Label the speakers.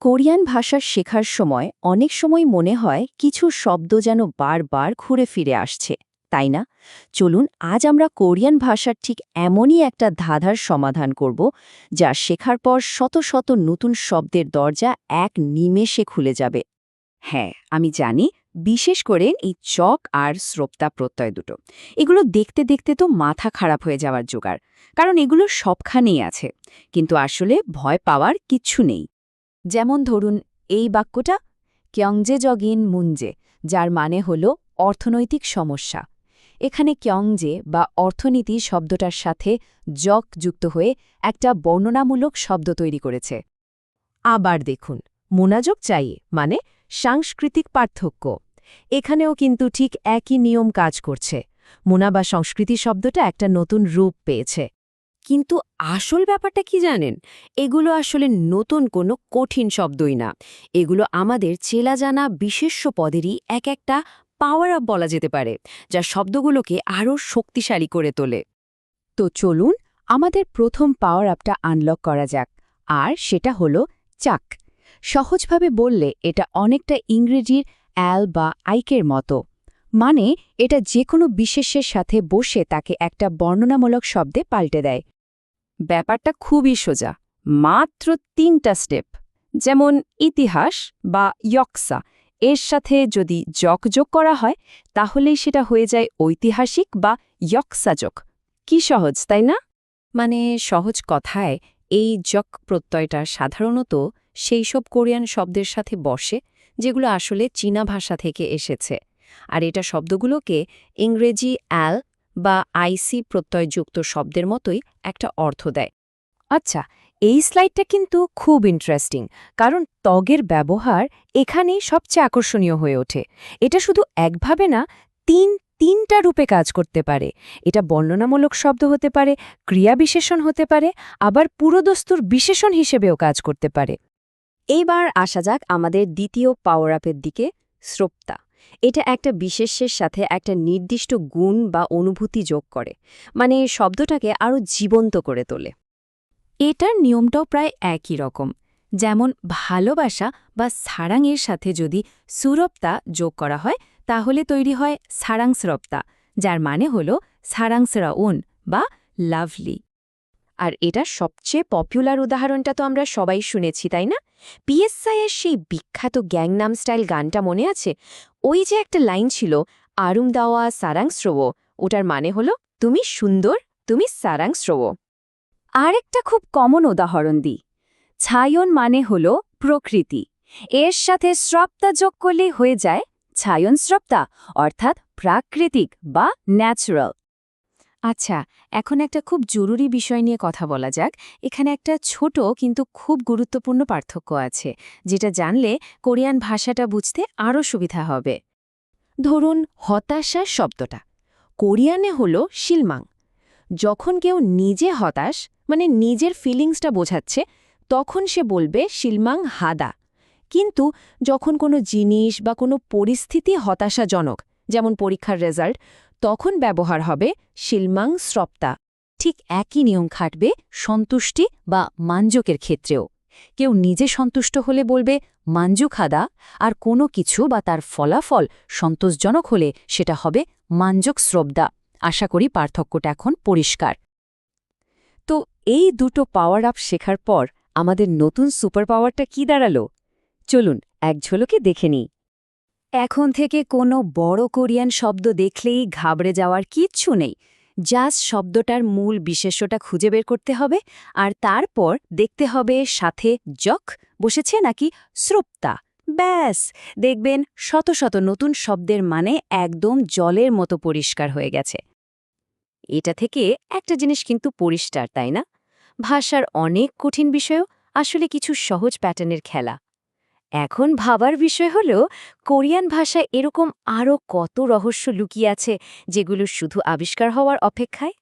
Speaker 1: Korean ভাষা শেখার সময় অনেক সময় মনে হয় কিছু শব্দ যেন বারবার ঘুরে ফিরে আসছে, তাই না? চলুন আজ আমরা কোরিয়ান ভাষার ঠিক এমনই একটা ধাঁধার সমাধান করব, যা শেখার পর শত শত নতুন শব্দের দরজা এক নিমেষে খুলে যাবে।
Speaker 2: হ্যাঁ, আমি জানি। বিশেষ করে এই চক আর শ্রোপ্তা প্রত্যয় দুটো, এগুলো দেখতে দেখতে তো মাথা খারাপ হয়ে যাওয়ার জোগাড়। কারণ এগুলো সবখানেই আছে, কিন্তু আসলে ভয় পাওয়ার কিচ্ছু নেই। যেমন ধরুন এই বাক্যটা ক্যংজে জগিন মুঞ্জে, যার মানে হল অর্থনৈতিক সমস্যা। এখানে ক্যংজে বা অর্থনীতি শব্দটার সাথে জক যুক্ত হয়ে একটা বর্ণনামূলক শব্দ তৈরি করেছে।
Speaker 3: আবার দেখুন মোনাযোগ চাই মানে সাংস্কৃতিক পার্থক্য। এখানেও কিন্তু ঠিক একই নিয়ম কাজ করছে। মোনা বা সংস্কৃতি শব্দটা একটা নতুন রূপ পেয়েছে।
Speaker 2: কিন্তু আসল ব্যাপারটা কি জানেন? এগুলো আসলে নতুন কোনো কঠিন শব্দই না। এগুলো আমাদের চেলা জানা বিশেষ্য পদেরই এক একটা পাওয়ার আপ বলা যেতে পারে, যা শব্দগুলোকে আরও শক্তিশালী করে তোলে।
Speaker 3: তো চলুন আমাদের প্রথম পাওয়ার আপটা আনলক করা যাক, আর সেটা হলো চাক। সহজভাবে বললে এটা অনেকটা ইংরেজির অ্যাল বা আইকের মতো। মানে এটা যে কোনো বিশেষ্যের সাথে বসে তাকে একটা বর্ণনামূলক শব্দে পাল্টে দেয়।
Speaker 2: ব্যাপারটা খুবই সোজা, মাত্র ৩টা স্টেপ। যেমন ইতিহাস বা ইয়ক্সা, এর সাথে যদি জক যোগ করা হয় তাহলেই সেটা হয়ে যায় ঐতিহাসিক বা ইয়ক্সাজক। কি সহজ, তাই না? মানে সহজ কথায় এই জক প্রত্যয়টা সাধারণত সেই সব কোরিয়ান শব্দের সাথে বসে যেগুলো আসলে চীনা ভাষা থেকে এসেছে, আর এটা শব্দগুলোকে ইংরেজি অ্যাল বা আইসি প্রত্যয়যুক্ত শব্দের মতোই একটা অর্থ দেয়।
Speaker 3: আচ্ছা, এই স্লাইডটা কিন্তু খুব ইন্টারেস্টিং, কারণ ত্বগের ব্যবহার এখানেই সবচেয়ে আকর্ষণীয় হয়ে ওঠে। এটা শুধু একভাবে না, তিনটা রূপে কাজ করতে পারে। এটা বর্ণনামূলক শব্দ হতে পারে, ক্রিয়া বিশেষণ হতে পারে, আবার পুরোদস্তুর বিশেষণ হিসেবেও কাজ করতে পারে।
Speaker 2: এইবার আসা যাক আমাদের দ্বিতীয় পাওয়ার আপের দিকে, শ্রোপ্তা। এটা একটা বিশেষ্যের সাথে একটা নির্দিষ্ট গুণ বা অনুভূতি যোগ করে, মানে শব্দটাকে আরও জীবন্ত করে তোলে।
Speaker 3: এটার নিয়মটাও প্রায় একই রকম। যেমন ভালোবাসা বা সারাংয়ের সাথে যদি সুরপ্তা যোগ করা হয় তাহলে তৈরি হয় সারাংসরপ্তা, যার মানে হল সারাংসরাউন বা লাভলি।
Speaker 2: আর এটা সবচেয়ে পপুলার উদাহরণটা তো আমরা সবাই শুনেছি, তাই না? পিএসআইয়ের সেই বিখ্যাত গ্যাংনাম স্টাইল গানটা মনে আছে? ওই যে একটা লাইন ছিল, আরুমদাওয়া সারাংস্রব, ওটার মানে হলো তুমি সুন্দর, তুমি সারাংস্রব।
Speaker 3: আরেকটা খুব কমন উদাহরণ দিই। ছায়ন মানে হল প্রকৃতি, এর সাথে স্রপ্তা যোগ করলেই হয়ে যায় ছায়ন স্রপ্তা, অর্থাৎ প্রাকৃতিক বা ন্যাচারাল। আচ্ছা, এখন একটা খুব জরুরি বিষয় নিয়ে কথা বলা যাক। এখানে একটা ছোট কিন্তু খুব গুরুত্বপূর্ণ পার্থক্য আছে, যেটা জানলে কোরিয়ান ভাষাটা বুঝতে আরও সুবিধা হবে। ধরুন হতাশা শব্দটা কোরিয়ানে হলো শিলমাং। যখন কেউ নিজে হতাশ, মানে নিজের ফিলিংসটা বোঝাচ্ছে, তখন সে বলবে শিলমাং হাদা। কিন্তু যখন কোনো জিনিস বা কোনো পরিস্থিতি হতাশাজনক, যেমন পরীক্ষার রেজাল্ট, তখন ব্যবহার হবে শিলমাং স্রপ্তা। ঠিক একই নিয়ম খাটবে সন্তুষ্টি বা মাঞ্জকের ক্ষেত্রেও। কেউ নিজে সন্তুষ্ট হলে বলবে মাঞ্জুক হাদা, আর কোনো কিছু বা তার ফলাফল সন্তোষজনক হলে সেটা হবে মাঞ্জক শ্রব্দা। আশা করি পার্থক্যটা এখন পরিষ্কার।
Speaker 2: তো এই দুটো পাওয়ার আপ শেখার পর আমাদের নতুন সুপার পাওয়ারটা কি দাঁড়ালো? চলুন এক ঝলকে দেখে নিই।
Speaker 3: এখন থেকে কোনো বড় কোরিয়ান শব্দ দেখলেই ঘাবড়ে যাওয়ার কিচ্ছু নেই। জাস্ট শব্দটার মূল বিশেষ্যটা খুঁজে বের করতে হবে, আর তারপর দেখতে হবে সাথে জক বসেছে নাকি শ্রোপ্তা। ব্যাস, দেখবেন শত শত নতুন শব্দের মানে একদম জলের মতো পরিষ্কার হয়ে গেছে।
Speaker 2: এটা থেকে একটা জিনিস কিন্তু পরিষ্কার, তাই না? ভাষার অনেক কঠিন বিষয়ও আসলে কিছু সহজ প্যাটার্নের খেলা। এখন ভাবার বিষয় হল, কোরিয়ান ভাষায় এরকম আরও কত রহস্য লুকিয়ে আছে যেগুলো শুধু আবিষ্কার হওয়ার অপেক্ষায়।